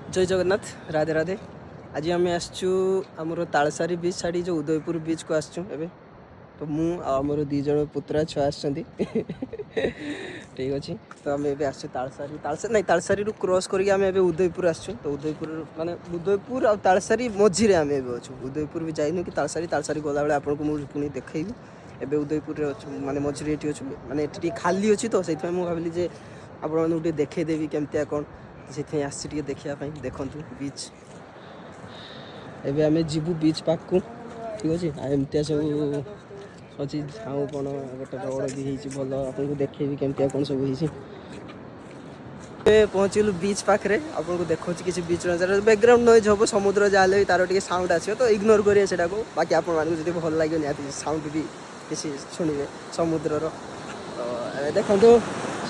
जय जगन्नाथ राधे राधे। आज आम आसचु आमर तालसारी बीच छाड़ी जो उदयपुर बीच को आसचु एबे तो मुझे दी जन पुत्रा छुआ आसछंती ठीक अच्छे। तो आम एबे आसचु तालसारी नहीं तालसारी रु क्रॉस करके आम एबे उदयपुर आसचु। तो उदयपुर माने उदयपुर आ तालसारी मझिरे आम एबे अछु। उदयपुर भी जाइनु कि तालसारी गला बेले आपनको मु पुनी देखैबी। एबे उदयपुर रे अछु माने मझिरे एठी अछु माने एठी खाली अछि तो सेति मु भाबिली जे आपण मानु टे देखै देबी केमतिया कोन से आसी देखा देखु बीच। एबे आमे जीवु बीच पाक को ठीक अच्छे। एमती सब अच्छी झाऊ कौन गोटे रोड भी भल आपको देखेबी केमतिया कौन सब पहुँचलु बीच पाखे आपको देखा कि बीच बैकग्राउंड नॉइज हम समुद्र जाले तार टे साउंड आसो तो इग्नोर करें से बाकी आप भल लगे निहती साउंड भी किसी शुणिबे समुद्र तो देखो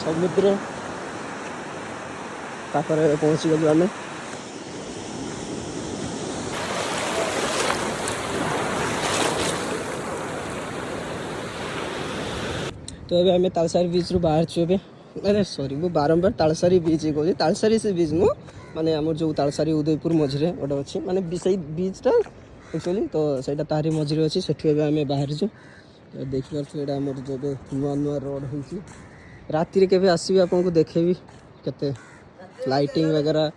समुद्र पाखरे पहुँची गलु आम। तो अभी आम तालसारी बीच रू बाहर छु। अरे सॉरी वो बारंबार तालसारी बीच ही कहूँ तालसारी से बीच नु माने आम जो तालसारी उदयपुर मझिरे गोटे अच्छी माने से बीचटा एक्चुअली तो सहीटा तारी मझिरे अच्छी से आम बाहर छु। देखिए यहाँ आम जो नुआ नुआ रोड हो राति के आसबि आपको देखेबी केते लाइटिंग वगैरह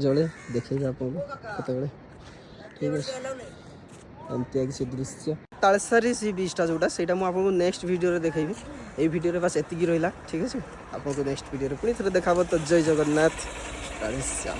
जड़े देखेबी आपको केते ठीक है। एमती किसी दृश्य तालसारी सी बीचटा जोटा से आपको नेक्स्ट वीडियो देखेबी। ये वीडियो बस एतिकी रहा ठीक है। आपको नेक्स्ट वीडियो पुणी थे देखा तो जय जगन्नाथ राधे श्याम।